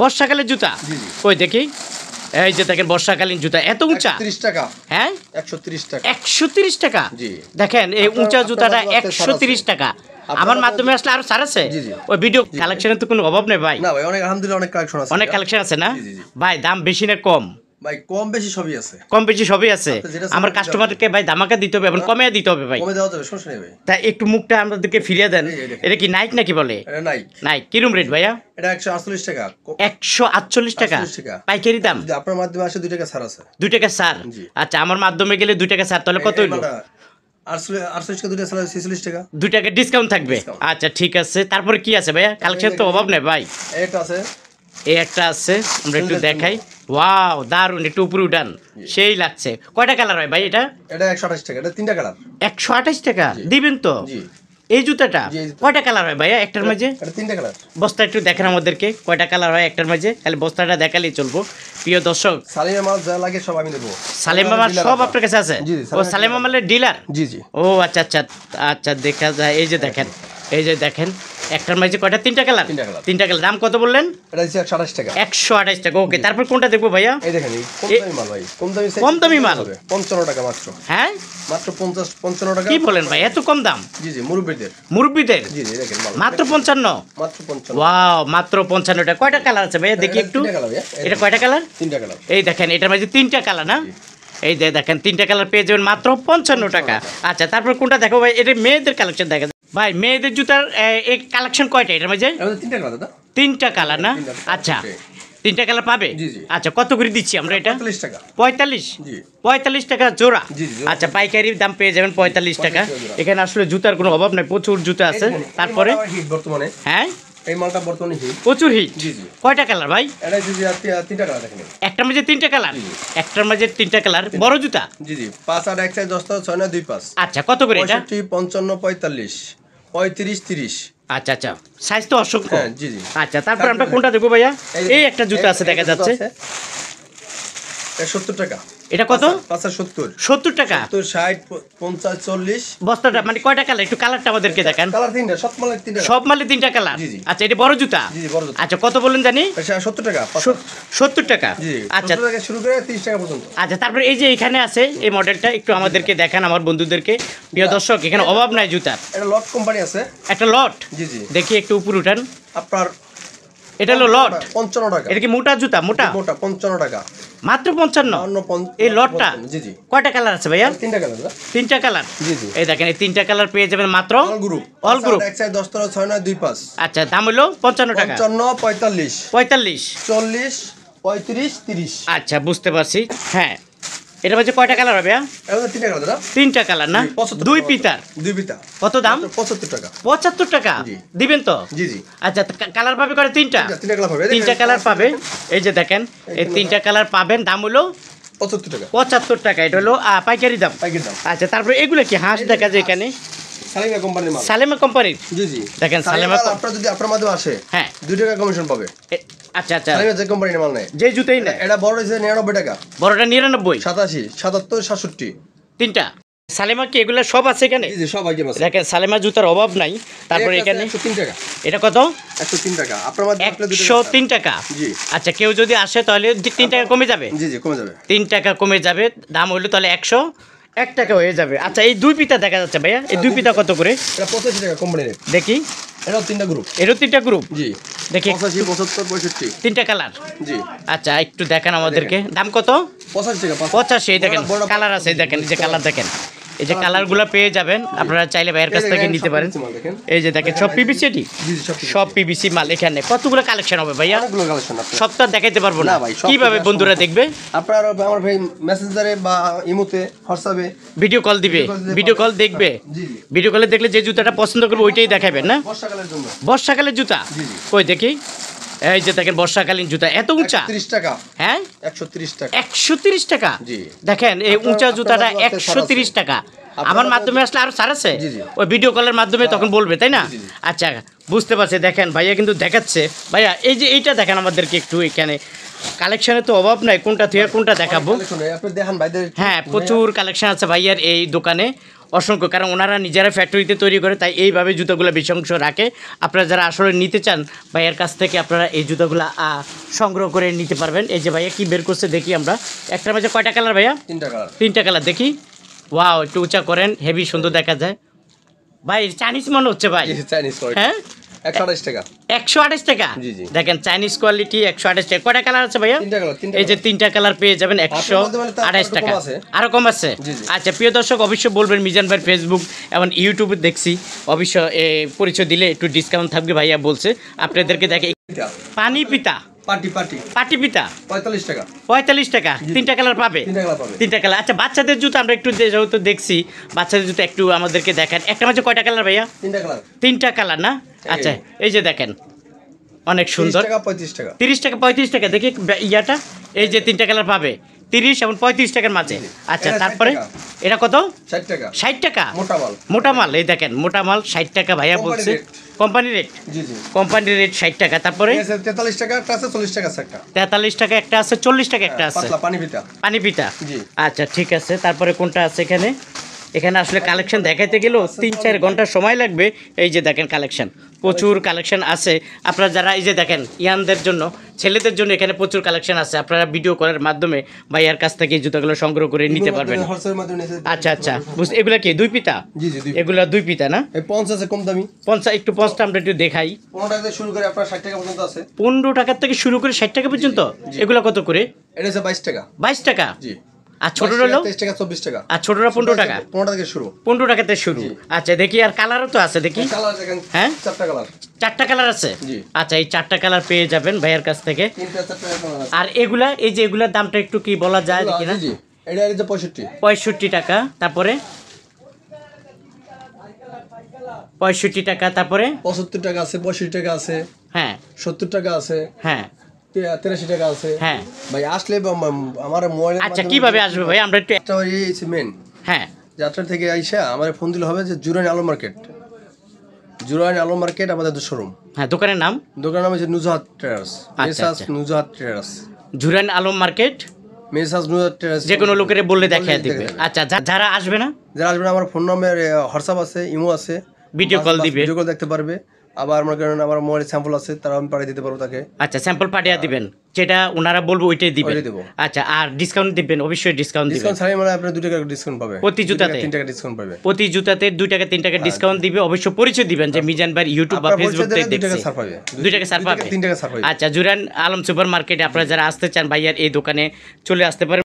বর্ষাকালের জুতা কই দেখি এই যে দেখেন বর্ষাকালীন জুতা এত উঁচা 130 টাকা হ্যাঁ 130 টাকা 130 টাকা জি দেখেন এই উঁচা জুতাটা 130 টাকা আমার মাধ্যমে আসলে আরো ছাড় আছে ওই ভিডিও কালেকশনের তো কোনো অভাব নেই ভাই না ভাই অনেক আলহামদুলিল্লাহ অনেক কালেকশন আছে অনেক কালেকশন আছে না ভাই দাম বেশি না কম ভাই কম বেশি সবই আছে কম বেশি সবই আছে আমার কাস্টমারকে ভাই ধামাকা দিতে হবে এবং কমে দিতে হবে ভাই কমে দেওয়া যাবে সমস্যা নেই ভাই তাই একটু মুখটা আমাদেরকে ফিরিয়ে দেন এটা কি নাইক নাকি বলে এটা নাইক নাইক কিরম রেট ভাইয়া এটা 148 টাকা 148 টাকা পাইকারি দাম যদি আপনার মাধ্যমে আসে 2 টাকা ছাড় আছে 2 টাকা ছাড় আচ্ছা আমার মাধ্যমে গেলে 2 টাকা ছাড় তাহলে কত হইলো 48 টাকা 2 টাকা ছাড় 46 টাকা 2 টাকা ডিসকাউন্ট থাকবে আচ্ছা ঠিক আছে তারপরে কি আছে ভাইয়া কালেকশন তো অভাব নেই ভাই এটা আছে এই একটা আছে আমরা একটু দেখাই ওয়াও দারুন একটু উপরে উঠান সেই লাগছে কয়টা কালার হয় ভাই এটা 128 টাকা এটা 3টা কালার 128 টাকা দিবেন তো জি এই জুতাটা কয়টা কালার হয় ভাইয়া একটার মাঝে এটা 3টা কালার বস্তা একটু দেখেন আমাদেরকে কয়টা কালার হয় একটার মাঝে খালি বস্তাটা দেখালেই চলবো প্রিয় দর্শক সালিমা মাল যা লাগে সব আমি দেব সালিমা মাল সব আপনার কাছে আছে ও সালিমা মালের ডিলার জি জি ও আচ্ছা আচ্ছা আচ্ছা দেখা যায় এই যে দেখেন একটার মাঝে কয়টা 3টা কালার 3টা কালার দাম কত বললেন এটা হচ্ছে 128 টাকা 128 টাকা ওকে তারপর কোনটা দেখবো ভাইয়া এই দেখেন কম দামি মাল ভাই কম দামি মাল 55 টাকা মাত্র হ্যাঁ মাত্র 55 টাকা কি বলেন ভাই এত কম দাম জি জি মুরব্বিদের জি জি দেখেন মাল মাত্র 55 মাত্র 55 ওয়াও মাত্র 55 টাকা কয়টা কালার আছে ভাইয়া দেখি একটু এটা কয়টা কালার 3টা কালার এই দেখেন এটার মাঝে 3টা কালার না এই যে দেখেন 3টা কালার পেয়ে যাবেন মাত্র 55 টাকা আচ্ছা তারপর কোনটা দেখো ভাই এটা মেয়েদের কালেকশন দেখা ভাই মেয়েদের জুতার এই কালেকশন কয়টা এটার মাঝে 3টা কালার দাদা 3টা কালার না আচ্ছা 3টা কালার পাবে আচ্ছা কত করে দিচ্ছি আমরা এটা 45 টাকা 45 জি 45 টাকা জোড়া জি আচ্ছা পাইকারি দাম পেয়ে যাবেন 45 টাকা এখানে আসলে জুতার কোনো অভাব নাই প্রচুর জুতা আছে তারপরে হিট বর্তমানে হ্যাঁ এই মালটা বর্তমানে হিট প্রচুর হিট জি জি কয়টা কালার ভাই এটা জি 3টা কালার দেখেন একটার মাঝে 3টা কালার একটার মাঝে 3টা কালার বড় জুতা জি জি 5 আর 1 সাইজ 10 6 না 2 5 আচ্ছা কত করে এটা 65 55 35 30 আচ্ছা আচ্ছা সাইজ তো অসংখ্য হ্যাঁ জি জি আচ্ছা তারপর আমরা কোনটা দেখবো ভাইয়া এই একটা জুতা আছে দেখা যাচ্ছে 70 টাকা এটা কত 70 টাকা 60 50 40 বস্তাটা মানে কয়টা কালার একটু কালারটা আমাদেরকে দেখান কালার 3টা সব মালে 3টা কালার আচ্ছা এটা বড় জুতা জি জি বড় জুতা আচ্ছা কত বলেন জানি 70 টাকা 70 টাকা জি আচ্ছা 70 টাকা শুরু করে 30 টাকা পর্যন্ত আচ্ছা তারপর এই যে এখানে আছে এই মডেলটা একটু আমাদেরকে দেখান আমার বন্ধুদেরকে প্রিয় দর্শক এখানে অভাব নাই জুতার এটা লট কোম্পানি আছে একটা লট জি জি দেখি একটু উপরে উঠান আপনার এটা হলো লট 55 টাকা এটা কি মোটা জুতা মোটা 55 টাকা মাত্র 55 এই লটটা জি জি কয়টা কালার আছে ভাইয়া 3টা কালার 3টা কালার জি জি এই দেখেন এই 3টা কালার পেয়ে যাবেন মাত্র অল গ্রুপ এক সাইজ 10 6 না 2 5 আচ্ছা দাম হলো 55 টাকা 55 45 45 40 35 30 আচ্ছা বুঝতে পারছি হ্যাঁ এটা মাঝে কয়টা কালার হবে এটা 3টা কালার দাদা 3টা কালার না দুই পিতার কত দাম 75 টাকা 75 টাকা দিবেন তো জি জি আচ্ছা কালার পাবে করে 3টা 3টা কালার পাবে 3টা কালার পাবে এই যে দেখেন এই 3টা কালার পাবেন দাম হলো 75 টাকা 75 টাকা এটা হলো পাইকারি দাম আচ্ছা তারপরে এগুলো কি হাঁস দেখা যায় এখানে সালিমা কোম্পানির মাল সালিমা কোম্পানির জি জি দেখেন সালিমা আপনারা যদি আপনার মাধ্যমে আসে হ্যাঁ 2 টাকা কমিশন পাবে আচ্ছা আচ্ছা সালিমা যে কোম্পানির মাল নেয় যে জুতাই না এটা বড় হইছে 99 টাকা বড়টা 99 87 77 67 তিনটা সালেমা কি এগুলো সব আছে এখানে জি জি সব আইটেম আছে দেখেন সালেমা জুতার অভাব নাই তারপর এখানে 103 টাকা এটা কত 103 টাকা আপনার মাধ্যমে 103 টাকা জি আচ্ছা কেউ যদি আসে তাহলে 3 টাকা কমে যাবে জি জি কমে যাবে 3 টাকা কমে যাবে দাম হলো তাহলে 101 টাকা হয়ে যাবে আচ্ছা এই দুই পিতা দেখা যাচ্ছে ভাইয়া এই দুই পিতা কত করে এটা 85 টাকা কোম্পানির দেখি এটা 3টা গ্রুপ এরও 3টা গ্রুপ জি দেখি 85 75 65 3টা কালার জি আচ্ছা একটু দেখান আমাদেরকে দাম কত 85 টাকা 85 এই দেখেন কালার আছে দেখেন এই যে কালার দেখেন এই যে কালারগুলো পেয়ে যাবেন আপনারা চাইলে ভাইয়ের কাছ থেকে নিতে পারেন এই যে দেখেন সব পিভিসি এটি সব পিভিসি মাল এখানে কতগুলো কালেকশন হবে ভাইয়া সব তো দেখাইতে পারবো না কিভাবে বন্ধুরা দেখবে আপনারা আমার ভাই মেসেঞ্জারে বা ইমোতে হোয়াটসঅ্যাপে ভিডিও কল দিবে ভিডিও কল দেখবে ভিডিও কলে দেখলে যে জুতাটা পছন্দ করবে ওইটাই দেখাবেন না বর্ষাকালের জন্য বর্ষাকালের জুতা কই দেখি এই যে দেখেন বর্ষাকালীন জুতা এত উঁচা 30 টাকা হ্যাঁ 130 টাকা 130 টাকা জি দেখেন এই উঁচা জুতাটা 130 টাকা আমার মাধ্যমে আসলে আরো ছাড় আছে ওই ভিডিও কলের মাধ্যমে তখন বলবে তাই না আচ্ছা বুঝতে পারছি, দেখেন ভাইয়া কিন্তু দেখাচ্ছে। ভাইয়া এই যে এইটা দেখেন আমাদেরকে একটু, এখানে কালেকশনের তো অভাব নাই, কোনটা থেকে কোনটা দেখাবো। আপনি দেখান ভাইদের। হ্যাঁ, প্রচুর কালেকশন আছে ভাইয়ার এই দোকানে, অসংখ্য, কারণ ওনারা নিজেরা ফ্যাক্টরিতে তৈরি করে, তাই এইভাবে জুতোগুলো বেশি অংশ রাখে। আপনারা যারা আসলে নিতে চান ভাইয়ার কাছ থেকে আপনারা এই জুতোগুলো সংগ্রহ করে নিতে পারবেন। এই যে ভাইয়া কি বের করছে দেখি আমরা, একটার মাঝে কয়টা কালার ভাইয়া? 3টা কালার। 3টা কালার দেখি। ওয়াও, একটু উঁচা করেন, হেভি সুন্দর দেখা যায় ভাই। চাইনিজ মনে হচ্ছে ভাই। চাইনিজ হ্যাঁ, 128 টাকা। 128 টাকা। জি, জি। দেখেন চাইনিজ কোয়ালিটি 128 টাকা। কয়টা কালার আছে ভাইয়া? 3টা কালার। এই যে 3টা কালার পেয়ে যাবেন 128 টাকা। আরো কম আছে? জি, জি। আচ্ছা প্রিয় দর্শক, অবশ্যই বলবেন মিজান ভাইয়ের ফেসবুক এবং ইউটিউবে দেখছি, অবশ্যই পরিচয় দিলে একটু ডিসকাউন্ট থাকবে। ভাইয়া বলছে আপনাদেরকে দেখে পানি পিতা, পাটি পিতা 45 টাকা। 45 টাকা। 3টা কালার পাবে? 3টা কালার পাবে। 3টা কালার। আচ্ছা বাচ্চাদের জুতো আমরা একটু যেহেতু দেখছি, বাচ্চাদের জুতো একটু আমাদেরকে দেখেন। একটা মাঝে কয়টা কালার ভাইয়া? 3টা কালার। 3টা কালার না? আচ্ছা এই যে দেখেন, অনেক সুন্দর। 30 টাকা 35 টাকা। 30 টাকা 35 টাকা। দেখি ইয়াটা, এই যে 3টা কালার পাবে 30 এবং 35 টাকার মাঝে। আচ্ছা এটা 60 তারপরে টাকা। এটা কত? 60 টাকা। 60 টাকা। মোটা মাল। মোটা মাল, এই দেখেন মোটা মাল 60 টাকা ভাইয়া Company বলছে। rate। Company rate? জি, জি। কোম্পানি রেট 60 টাকা। তারপরে 43 টাকা একটা আছে, 40 টাকা আছে একটা। 43 টাকা একটা আছে, 40 টাকা একটা আছে। পাতলা পানি পিতা। পানি পিতা। জি। আচ্ছা ঠিক আছে। তারপরে কোনটা আছে এখানে? এখানে আসলে কালেকশন দেখাইতে গেলেও 3-4 ঘন্টা সময় লাগবে। এই যে দেখেন কালেকশন, প্রচুর কালেকশন আছে। আপনারা যারা এই যে দেখেন ইয়ানদের জন্য, ছেলেদের জন্য এখানে প্রচুর কালেকশন আছে। আপনারা ভিডিও কলের মাধ্যমে ভাইয়ার কাছ থেকে এই জুতাগুলো সংগ্রহ করে নিতে পারবেন। হোলসেলের মাধ্যমে নিতে। আচ্ছা আচ্ছা, বুঝতে। এগুলা কি 2 পিতা? জি, জি, 2 এগুলা 2 পিতা না? এই 50 আছে কম দামি। 50, একটু 50টা আমরা একটু দেখাই। 15 টাকা থেকে শুরু করে আপনার 60 টাকা পর্যন্ত আছে। 15 টাকার থেকে শুরু করে 60 টাকা পর্যন্ত। এগুলা কত করে? এটা হচ্ছে 22 টাকা। 22 টাকা। জি। আর ছোট হলো? 23 টাকা 24 টাকা। আর ছোটরা 15 টাকা। 15 টাকা থেকে শুরু। 15 টাকাতে শুরু। আচ্ছা দেখি, আর কালারও তো আছে দেখি। কালার দেখেন। হ্যাঁ? 4টা কালার। 4টা কালার আছে? জি। আচ্ছা এই 4টা কালার পেয়ে যাবেন ভাইয়ের কাছ থেকে। 3টা 4টা কালার আছে। আর এগুলা, এই যে এগুলার দামটা একটু কি বলা যায় দেখি না? জি, জি। এটা এই যে 65। 65 টাকা। তারপরে 65 টাকা। তারপরে 75 টাকা আছে, 65 টাকা আছে, হ্যাঁ 70 টাকা আছে, হ্যাঁ 83 টাকা আছে। হ্যাঁ। ভাই আসলে আমার মোবাইল। আচ্ছা কিভাবে আসবে ভাই? আমরা একটু একটা ওই মেন হ্যাঁ যাত্রা থেকে আইসা আমার ফোন দিলে হবে যে জুরাইন আলম মার্কেট। জুরাইন আলম মার্কেট আমাদের শোরুম। হ্যাঁ, দোকানের নাম? দোকানের নাম হচ্ছে নুজহাত ট্রেডার্স। আচ্ছা, Messrs Nuzhat traders. Jurain Alam market. Messrs Nuzhat traders. যে কোনো লোকের বললে দেখায় দিবে। আচ্ছা যারা আসবে না, যারা আসবে না, আমার ফোন নাম্বার হোয়াটসঅ্যাপ আছে, ইমো আছে, ভিডিও কল দিবে। ভিডিও কল দেখতে পারবে। আবার আমার কারণে আমার মোবাইলে স্যাম্পল আছে, তারা আমি পাঠিয়ে দিতে পারবো তাকে। আচ্ছা স্যাম্পল পাঠিয়ে দিবেন, যেটা ওনারা বলবো ওইটাই দিবেন। ওইটাই দেবো। আচ্ছা আর ডিসকাউন্ট দিবেন? অবশ্যই ডিসকাউন্ট দিবেন। ডিসকাউন্ট ছাড়াই মানে আপনি 2 টাকা ডিসকাউন্ট পাবে। প্রতি জুতাতে 3 টাকা ডিসকাউন্ট পাবে। প্রতি জুতাতে 2 টাকা 3 টাকা ডিসকাউন্ট দিবে। অবশ্যই পরিচয় দিবেন যে মিজান ভাই ইউটিউব বা আপনার ফেসবুক পরিচয় থেকে দিলে 2 টাকা দেখছি। ছাড় পাবে। 2 টাকা ছাড় পাবে। 3 টাকা ছাড় পাবে। আচ্ছা জুরাইন আলম সুপার মার্কেটে আপনারা যারা আসতে চান ভাইয়ার এই দোকানে চলে আসতে পারেন।